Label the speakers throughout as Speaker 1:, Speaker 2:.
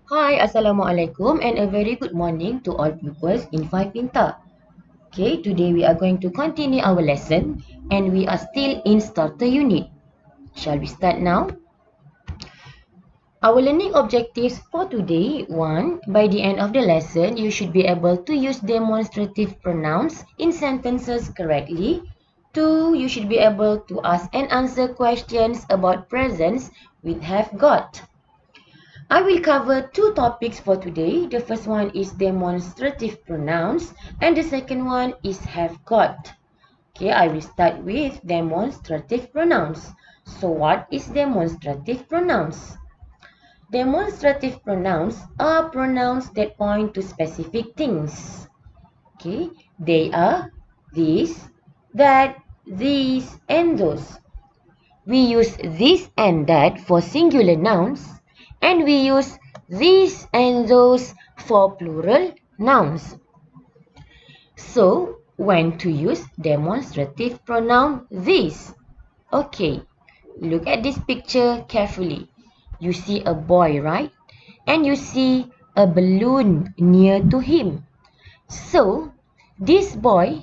Speaker 1: Hi, Assalamualaikum and a very good morning to all pupils in 5 Pinta. Okay, today we are going to continue our lesson and we are still in starter unit. Shall we start now? Our learning objectives for today: 1. By the end of the lesson, you should be able to use demonstrative pronouns in sentences correctly. 2. You should be able to ask and answer questions about presents with have got. I will cover two topics for today. The first one is demonstrative pronouns and the second one is have got. Okay, I will start with demonstrative pronouns. So what is demonstrative pronouns? Demonstrative pronouns are pronouns that point to specific things. Okay, they are this, that, these and those. We use this and that for singular nouns and we use these and those for plural nouns. So, when to use demonstrative pronoun this? Okay, look at this picture carefully. You see a boy, right? And you see a balloon near to him. So, this boy,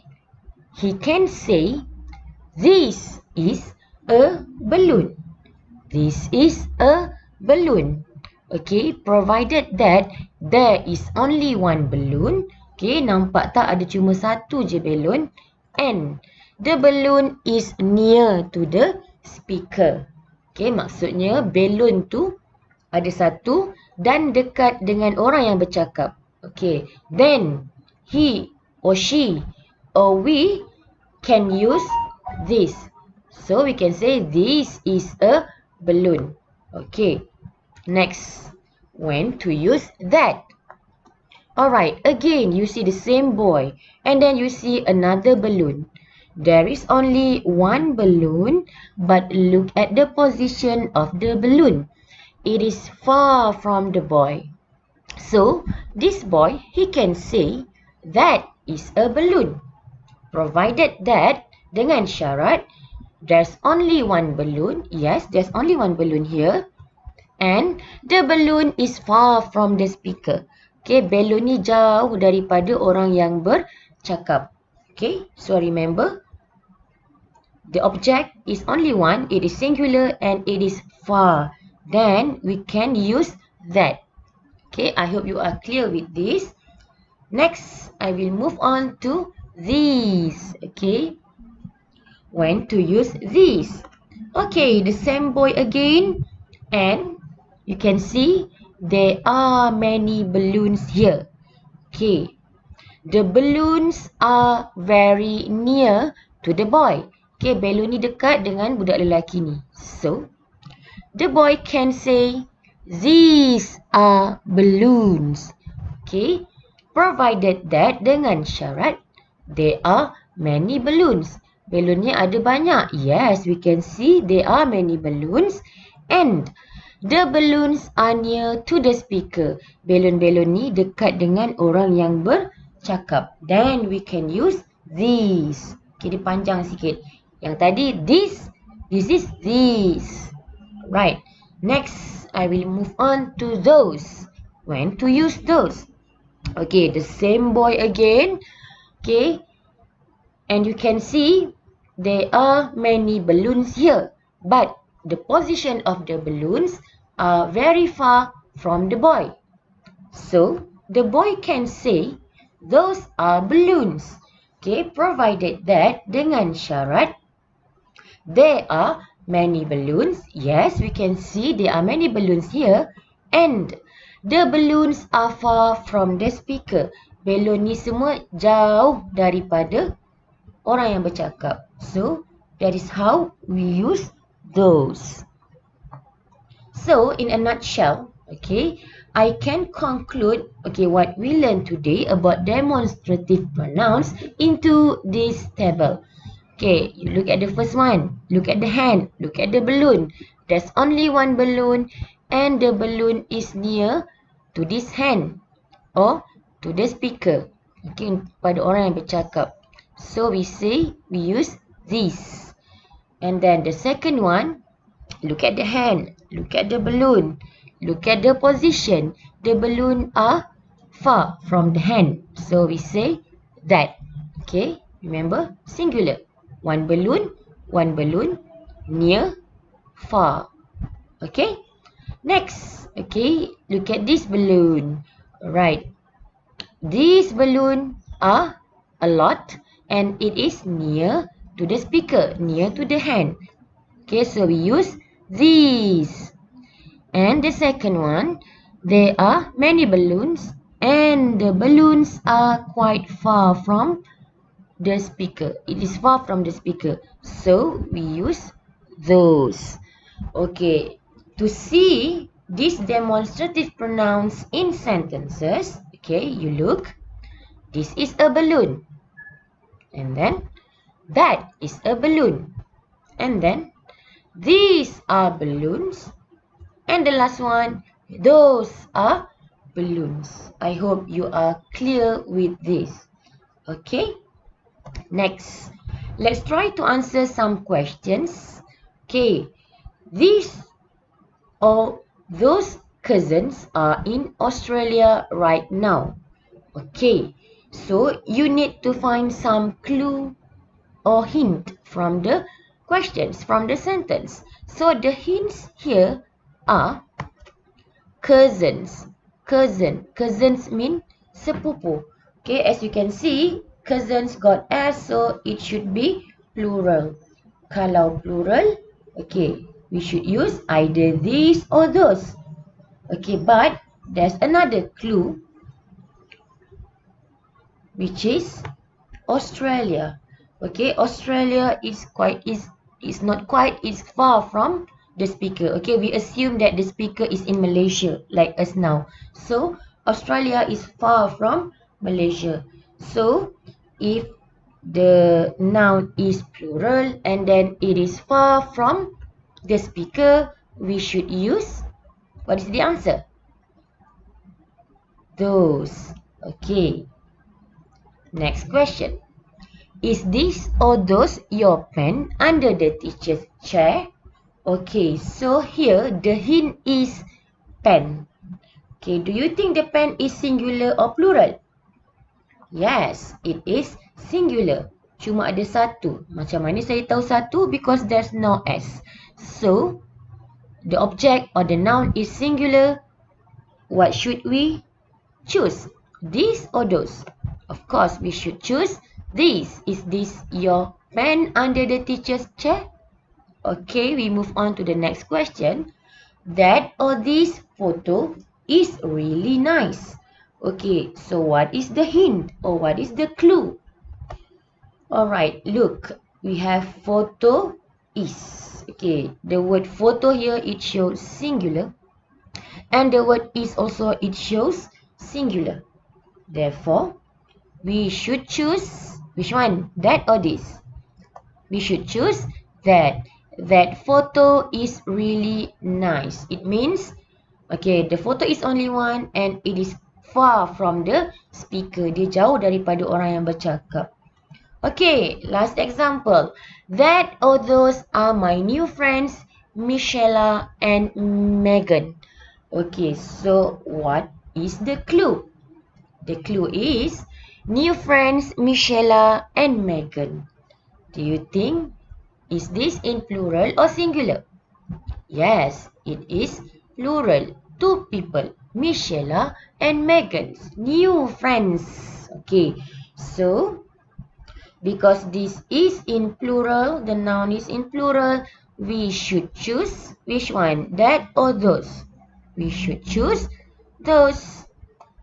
Speaker 1: he can say, this is a balloon. This is a balloon. Okay, provided that there is only one balloon. Okay, nampak tak ada cuma satu je balloon. And the balloon is near to the speaker. Okay, maksudnya balloon tu ada satu dan dekat dengan orang yang bercakap. Okay, then he or she or we can use this. So we can say this is a balloon. Okay, next, when to use that? Alright, again you see the same boy and then you see another balloon. There is only one balloon, but look at the position of the balloon. It is far from the boy. So, this boy, he can say that is a balloon. Provided that, dengan syarat, there's only one balloon. Yes, there's only one balloon here. And the balloon is far from the speaker. Okay, balloon ni jauh daripada orang yang bercakap. Okay, so remember, the object is only one, it is singular and it is far. Then we can use that. Okay, I hope you are clear with this. Next, I will move on to these. Okay, when to use these? Okay, the same boy again. And you can see there are many balloons here. Okay, the balloons are very near to the boy. Okay, balloon ni dekat dengan budak lelaki ni. So, the boy can say, these are balloons. Okay, provided that dengan syarat, there are many balloons. Balloonnya ada banyak. Yes, we can see there are many balloons. And the balloons are near to the speaker. Balloon-balloon ni dekat dengan orang yang bercakap. Then we can use these. Okay, dia panjang sikit. Yang tadi this is this. Right. Next, I will move on to those. When to use those? Okay, the same boy again. Okay. And you can see there are many balloons here. But the position of the balloons are very far from the boy. So, the boy can say, those are balloons. Okay, provided that dengan syarat, there are many balloons. Yes, we can see there are many balloons here. And the balloons are far from the speaker. Balloon ni semua jauh daripada orang yang bercakap. So, that is how we use those. So, in a nutshell, okay, I can conclude, okay, what we learned today about demonstrative pronouns into this table. Okay, you look at the first one. Look at the hand. Look at the balloon. There's only one balloon and the balloon is near to this hand or to the speaker. Okay, pada orang yang bercakap. So, we say, we use this. And then the second one, look at the hand. Look at the balloon. look at the position. The balloon are far from the hand. So we say that. Okay, remember singular. One balloon, near, far. Okay, next. Okay, look at this balloon. Alright, these balloons are a lot and it is near to the speaker, near to the hand. Okay, so we use these. And the second one, there are many balloons and the balloons are quite far from the speaker. It is far from the speaker. So we use those. Okay, to see these demonstrative pronouns in sentences, okay, you look. This is a balloon. And then that is a balloon. And then these are balloons. And the last one, those are balloons. I hope you are clear with this. Okay, next. Let's try to answer some questions. Okay, these or those cousins are in Australia right now. Okay, so you need to find some clue or hint from the questions, from the sentence. So the hints here are cousins. Cousins mean sepupu. Okay, as you can see, cousins got S, so it should be plural. Kalau plural, okay, we should use either these or those. Okay, but there's another clue, which is Australia. Okay, Australia is far from the speaker. Okay, we assume that the speaker is in Malaysia, like us now. So Australia is far from Malaysia. So if the noun is plural and then it is far from the speaker, we should use, what is the answer? Those. Okay. Next question. Is this or those your pen under the teacher's chair? Okay, so here the hint is pen. Okay, do you think the pen is singular or plural? Yes, it is singular. Cuma ada satu. Macam mana saya tahu satu? Because there's no S. So, the object or the noun is singular. What should we choose? These or those? Of course, we should choose these. Is this your pen under the teacher's chair? Okay, we move on to the next question. That or this photo is really nice. Okay, so what is the hint or what is the clue? Alright, look, we have photo is. Okay, the word photo here, it shows singular. And the word is also, it shows singular. Therefore, we should choose, which one? That or this? We should choose that. That photo is really nice. It means, okay, the photo is only one and it is far from the speaker. Dia jauh daripada orang yang bercakap. Okay, last example. That or those are my new friends, Michela and Megan. Okay, so what is the clue? The clue is new friends Michela and Megan. Do you think, is this in plural or singular? Yes, it is plural. Two people, Michela and Megan, new friends. Okay, so because this is in plural, the noun is in plural, we should choose which one? That or those? We should choose those.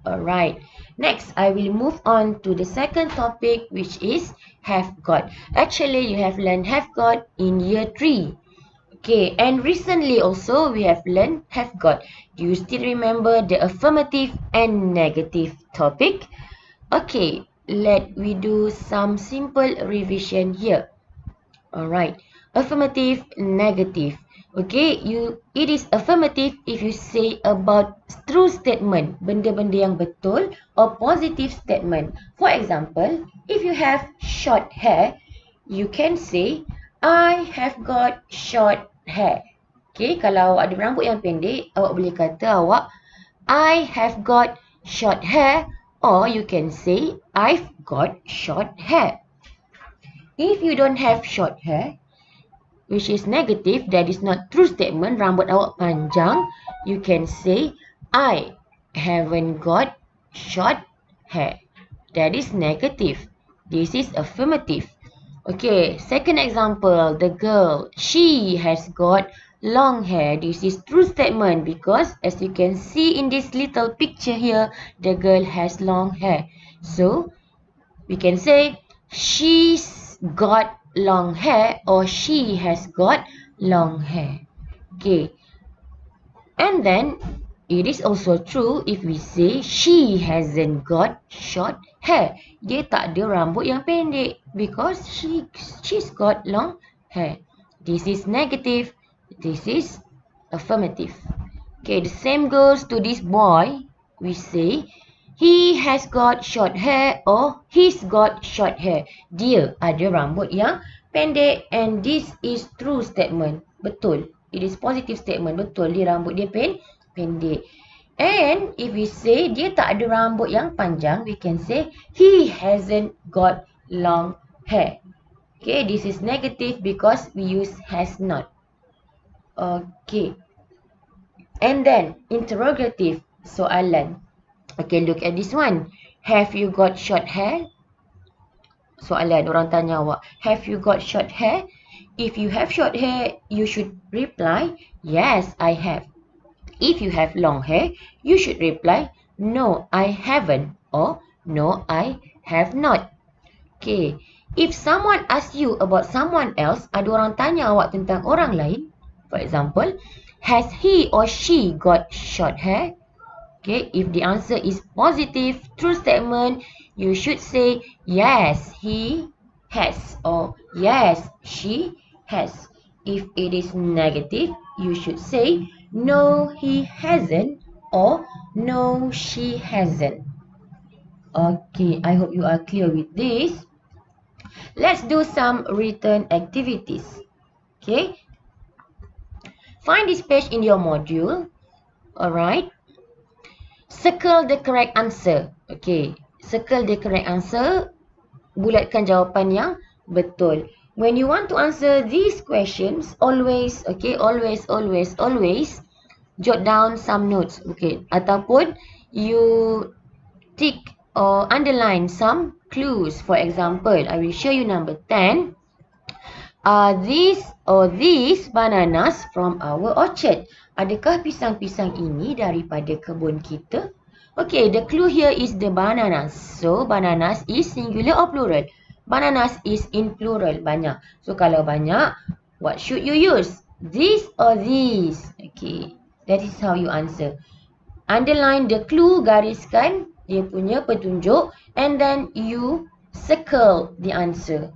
Speaker 1: Alright. Next, I will move on to the second topic, which is have got. Actually, you have learned have got in year 3. Okay, and recently also we have learned have got. Do you still remember the affirmative and negative topic? Okay, let we do some simple revision here. Alright, affirmative, negative. Okay, it is affirmative if you say about true statement, benda-benda yang betul, or positive statement. For example, if you have short hair, you can say, I have got short hair. Okay, kalau ada rambut yang pendek, awak boleh kata awak, I have got short hair, or you can say, I've got short hair. If you don't have short hair, which is negative, that is not true statement, rambut awak panjang, you can say, I haven't got short hair. That is negative. This is affirmative. Okay, second example, the girl, she has got long hair. This is true statement because as you can see in this little picture here, the girl has long hair. So, we can say she's got long hair or she has got long hair. Okay, and then it is also true if we say she hasn't got short hair. Dia tak ada rambut yang pendek because she's got long hair. This is negative. This is affirmative. Okay, the same goes to this boy. We say he has got short hair or he's got short hair. Dia ada rambut yang pendek and this is true statement. Betul. It is positive statement. Betul, dia rambut dia pendek. And if we say dia tak ada rambut yang panjang, we can say he hasn't got long hair. Okay, this is negative because we use has not. Okay. And then, interrogative, soalan. Okay, look at this one. Have you got short hair? Soalan, orang tanya awak. Have you got short hair? If you have short hair, you should reply, yes, I have. If you have long hair, you should reply, no, I haven't. Or, no, I have not. Okay. If someone asks you about someone else, ada orang tanya awak tentang orang lain. For example, has he or she got short hair? Okay, if the answer is positive, true statement, you should say, yes, he has. Or, yes, she has. If it is negative, you should say, no, he hasn't. Or, no, she hasn't. Okay, I hope you are clear with this. Let's do some written activities. Okay. Find this page in your module. Alright. Circle the correct answer. Okay. Circle the correct answer. Bulatkan jawapan yang betul. When you want to answer these questions, always, okay, always jot down some notes. Okay. Ataupun you tick or underline some clues. For example, I will show you number 10. Are these or these bananas from our orchard? Adakah pisang-pisang ini daripada kebun kita? Okay, the clue here is the bananas. So, bananas is singular or plural? Bananas is in plural, banyak. So, kalau banyak, what should you use? This or these? Okay, that is how you answer. Underline the clue, gariskan dia punya petunjuk, and then you circle the answer.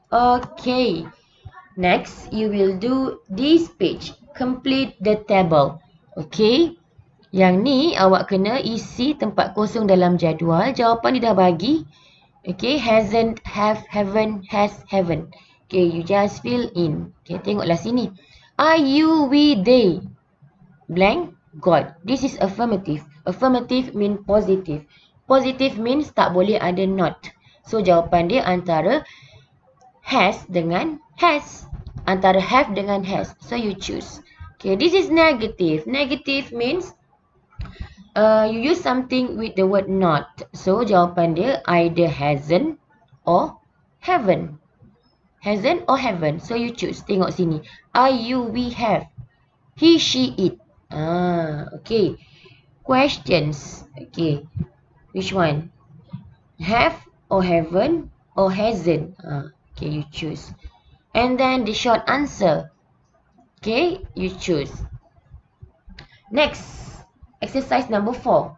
Speaker 1: Okay. Next, you will do this page. Complete the table. Okay. Yang ni, awak kena isi tempat kosong dalam jadual. Jawapan dia dah bagi. Okay. Hasn't, have, haven't, has, haven't. Okay. You just fill in. Okay. Tengoklah sini. Are, you, we, they. Blank, got. This is affirmative. Affirmative mean positive. Positive means tak boleh ada not. So, jawapan dia antara has dengan has. Antara have dengan has. So, you choose. Okay, this is negative. Negative means you use something with the word not. So, jawapan dia either hasn't or haven't. Hasn't or haven't. So, you choose. Tengok sini. Are, you, we, have. He, she, it. Okay. Questions. Okay. Which one? Have or haven't or hasn't. Okay, you choose. And then the short answer. Okay, you choose. Next, exercise number 4.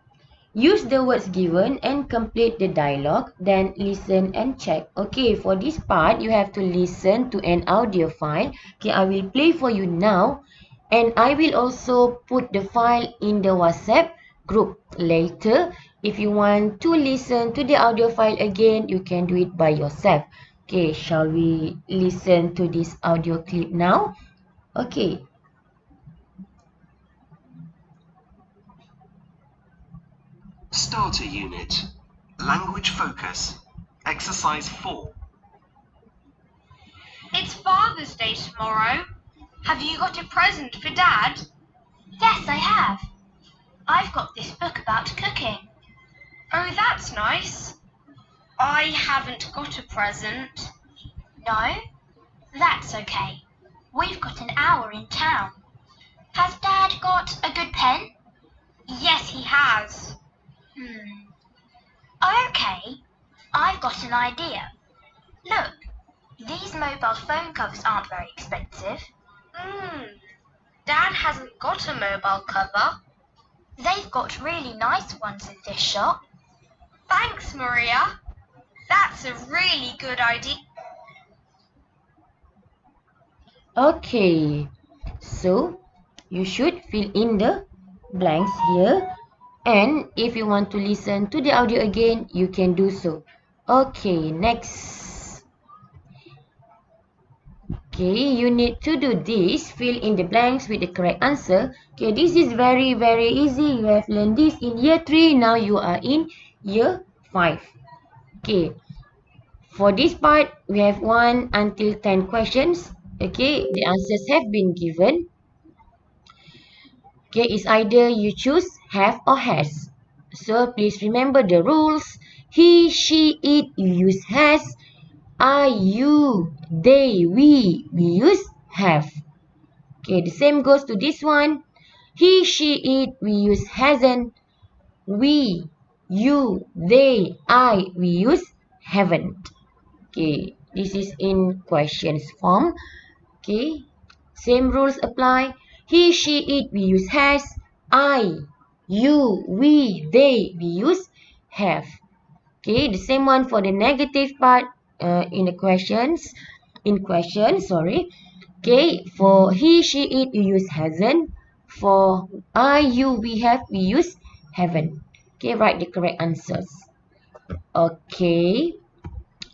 Speaker 1: Use the words given and complete the dialogue. Then listen and check. Okay, for this part, you have to listen to an audio file. Okay, I will play for you now. And I will also put the file in the WhatsApp group later. If you want to listen to the audio file again, you can do it by yourself. Okay, shall we listen to this audio clip now? Okay.
Speaker 2: Starter Unit. Language Focus. Exercise 4.
Speaker 3: It's Father's Day tomorrow. Have you got a present for Dad? Yes, I have. I've got this book about cooking. Oh, that's nice. I haven't got a present. No? That's okay. We've got an hour in town. Has Dad got a good pen? Yes, he has. Okay, I've got an idea. Look, these mobile phone covers aren't very expensive. Dad hasn't got a mobile cover. They've got really nice ones in this shop. Thanks, Maria. That's a really good idea.
Speaker 1: Okay, so you should fill in the blanks here, and if you want to listen to the audio again, you can do so. Okay, next. Okay, you need to do this. Fill in the blanks with the correct answer. Okay, this is very easy. You have learned this in year 3. Now you are in year 5. Okay, for this part, we have 1 until 10 questions. Okay, the answers have been given. Okay, it's either you choose have or has. So please remember the rules. He, she, it, you use has. I, you, they, we use have. Okay, the same goes to this one. He, she, it, we use hasn't. We, you, they, I, we use haven't. Okay, this is in questions form. Okay, same rules apply. He, she, it, we use has. I, you, we, they, we use have. Okay, the same one for the negative part in the questions. In questions, sorry. Okay, for he, she, it, you use hasn't. For I, you, we have, we use haven't. Okay, write the correct answers. Okay,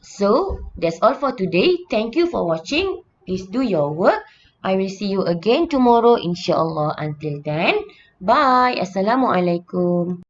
Speaker 1: so that's all for today. Thank you for watching. Please do your work. I will see you again tomorrow, inshallah. Until then, bye. Assalamualaikum.